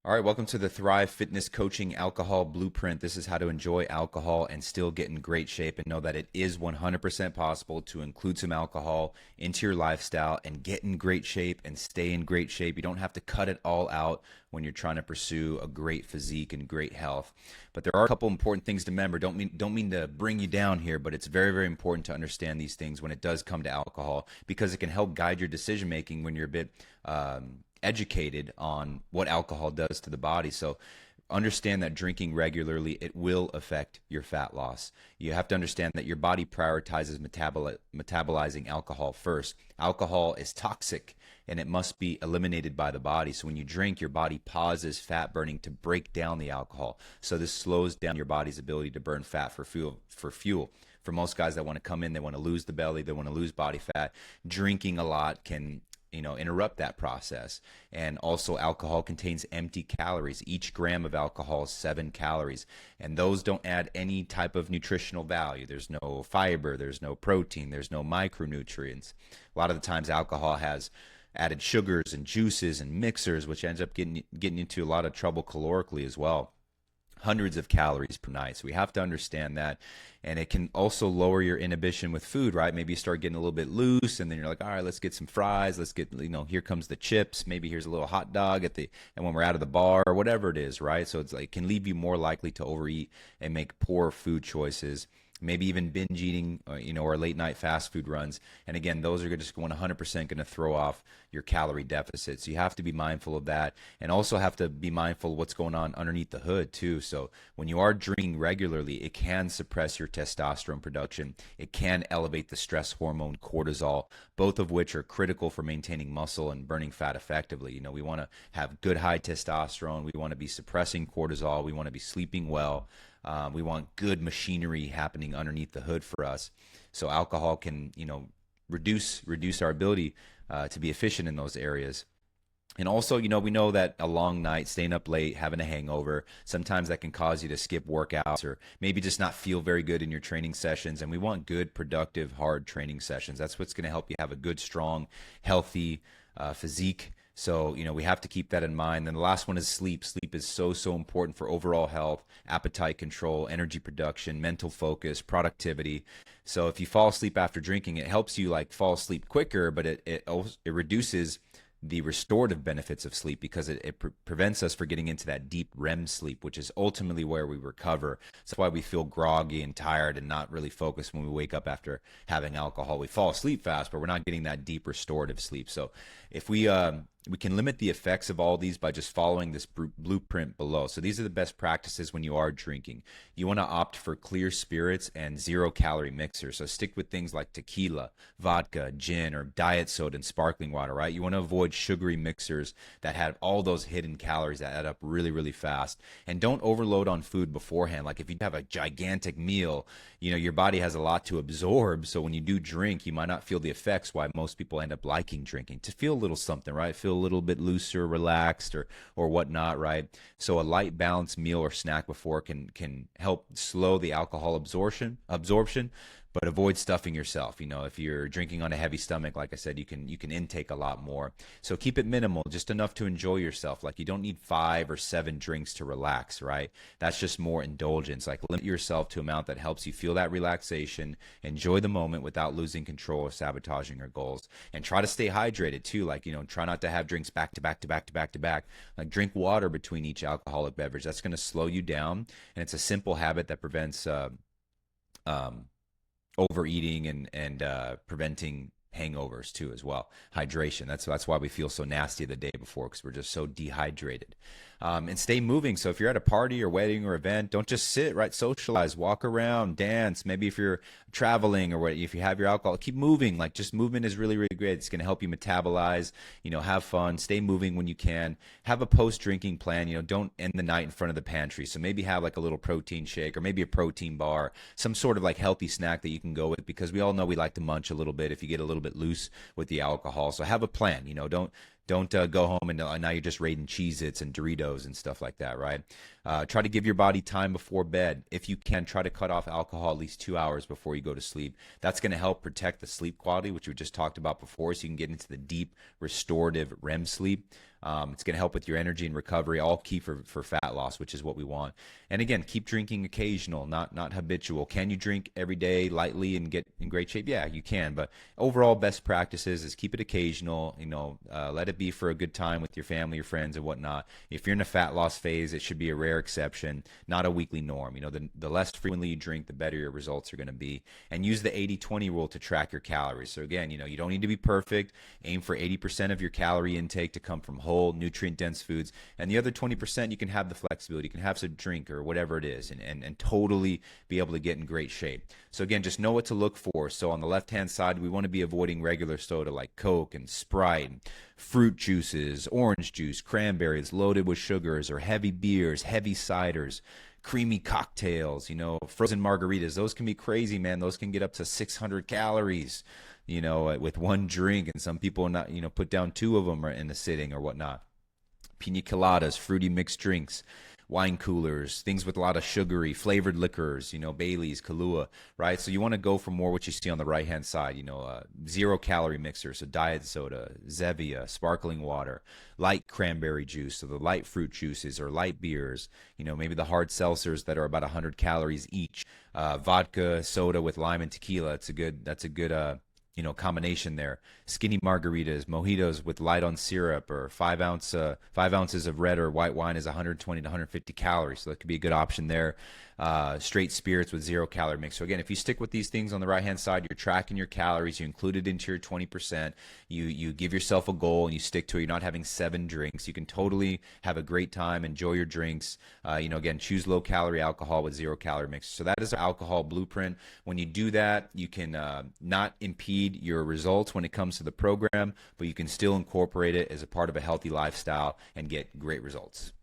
All right, welcome to the Thrive Fitness Coaching Alcohol Blueprint. This is how to enjoy alcohol and still get in great shape, and know that it is 100% possible to include some alcohol into your lifestyle and get in great shape and stay in great shape. You don't have to cut it all out when you're trying to pursue a great physique and great health. But there are a couple important things to remember. Don't mean to bring you down here, but it's very, very important to understand these things when it does come to alcohol, because it can help guide your decision making when you're a bit educated on what alcohol does to the body. So understand that drinking regularly, it will affect your fat loss. You have to understand that your body prioritizes metabolizing alcohol first. Alcohol is toxic and it must be eliminated by the body. So when you drink, your body pauses fat burning to break down the alcohol. So this slows down your body's ability to burn fat for fuel. For most guys that want to come in, they want to lose the belly, they want to lose body fat. Drinking a lot can interrupt that process. And also, alcohol contains empty calories. Each gram of alcohol is 7 calories, and those don't add any type of nutritional value. There's no fiber, there's no protein, there's no micronutrients. A lot of the times alcohol has added sugars and juices and mixers, which ends up getting into a lot of trouble calorically as well. Hundreds of calories per night. So we have to understand that. And it can also lower your inhibition with food, right? Maybe you start getting a little bit loose and then you're like, all right, let's get some fries. Let's get, here comes the chips. Maybe here's a little hot dog and when we're out of the bar or whatever it is, right? So it's like, it can leave you more likely to overeat and make poor food choices. Maybe even binge eating, or late night fast food runs. And again, those are just 100% going to throw off your calorie deficit. So you have to be mindful of that, and also have to be mindful of what's going on underneath the hood too. So when you are drinking regularly, it can suppress your testosterone production. It can elevate the stress hormone cortisol, both of which are critical for maintaining muscle and burning fat effectively. We want to have good high testosterone. We want to be suppressing cortisol. We want to be sleeping well. We want good machinery happening underneath the hood for us. So alcohol can, reduce our ability to be efficient in those areas. And also, we know that a long night, staying up late, having a hangover, sometimes that can cause you to skip workouts or maybe just not feel very good in your training sessions. And we want good, productive, hard training sessions. That's what's going to help you have a good, strong, healthy physique. So, we have to keep that in mind. Then the last one is sleep. Sleep is so, so important for overall health, appetite control, energy production, mental focus, productivity. So if you fall asleep after drinking, it helps you fall asleep quicker, but it reduces the restorative benefits of sleep, because it prevents us from getting into that deep REM sleep, which is ultimately where we recover. That's why we feel groggy and tired and not really focused when we wake up after having alcohol. We fall asleep fast, but we're not getting that deep restorative sleep. So if we can limit the effects of all these by just following this blueprint below. So these are the best practices when you are drinking. You want to opt for clear spirits and 0-calorie mixers. So stick with things like tequila, vodka, gin, or diet soda and sparkling water, right? You want to avoid sugary mixers that have all those hidden calories that add up really, really fast. And don't overload on food beforehand. Like if you have a gigantic meal, your body has a lot to absorb. So when you do drink, you might not feel the effects, why most people end up liking drinking, to feel a little something, right? Feel a little bit looser, relaxed, or whatnot, right? So a light, balanced meal or snack before can help slow the alcohol absorption, but avoid stuffing yourself. If you're drinking on a heavy stomach, like I said, you can intake a lot more. So keep it minimal, just enough to enjoy yourself. Like you don't need 5 or 7 drinks to relax, right? That's just more indulgence. Like limit yourself to an amount that helps you feel that relaxation, enjoy the moment without losing control or sabotaging your goals. And try to stay hydrated too. Like, try not to have drinks back to back to back to back to back. Like drink water between each alcoholic beverage. That's going to slow you down. And it's a simple habit that prevents overeating and preventing hangovers too as well. Hydration. That's why we feel so nasty the day before, because we're just so dehydrated. And stay moving. So if you're at a party or wedding or event, don't just sit, right? Socialize, walk around, dance. Maybe if you're traveling or what, if you have your alcohol, keep moving. Like just movement is really, really great. It's going to help you metabolize, have fun, stay moving when you can. Have a post-drinking plan. Don't end the night in front of the pantry. So maybe have like a little protein shake or maybe a protein bar, some sort of like healthy snack that you can go with, because we all know we like to munch a little bit if you get a little bit loose with the alcohol. So have a plan. Don't go home and now you're just raiding Cheez-Its and Doritos and stuff like that, right? Try to give your body time before bed. If you can, try to cut off alcohol at least 2 hours before you go to sleep. That's going to help protect the sleep quality, which we just talked about before, so you can get into the deep restorative REM sleep. It's going to help with your energy and recovery, all key for fat loss, which is what we want. And again, keep drinking occasional, not habitual. Can you drink every day lightly and get in great shape? Yeah, you can. But overall, best practices is keep it occasional. Let it be for a good time with your family, your friends, and whatnot. If you're in a fat loss phase, it should be a rare exception, not a weekly norm. The less frequently you drink, the better your results are going to be. And use the 80-20 rule to track your calories. So again, you don't need to be perfect. Aim for 80% of your calorie intake to come from whole, nutrient-dense foods. And the other 20%, you can have the flexibility. You can have some drink or whatever it is and totally be able to get in great shape. So again, just know what to look for. So on the left-hand side, we want to be avoiding regular soda like Coke and Sprite, fruit juices, orange juice, cranberries loaded with sugars, or heavy beers, heavy ciders, creamy cocktails, frozen margaritas. Those can be crazy, man. Those can get up to 600 calories, with one drink, and some people not, put down two of them in a sitting or whatnot. Pina coladas, fruity mixed drinks, wine coolers, things with a lot of sugary flavored liquors, Bailey's, Kahlua, right? So you want to go for more what you see on the right-hand side, 0-calorie mixers, so diet soda, Zevia, sparkling water, light cranberry juice, so the light fruit juices or light beers, maybe the hard seltzers that are about 100 calories each, vodka, soda with lime and tequila. That's a good combination there. Skinny margaritas, mojitos with light on syrup, or 5 ounces of red or white wine is 120 to 150 calories. So that could be a good option there. Straight spirits with 0-calorie mix. So again, if you stick with these things on the right-hand side, you're tracking your calories, you include it into your 20%, you give yourself a goal and you stick to it. You're not having 7 drinks. You can totally have a great time, enjoy your drinks. Again, choose low-calorie alcohol with 0-calorie mix. So that is our alcohol blueprint. When you do that, you can not impede your results when it comes to the program, but you can still incorporate it as a part of a healthy lifestyle and get great results.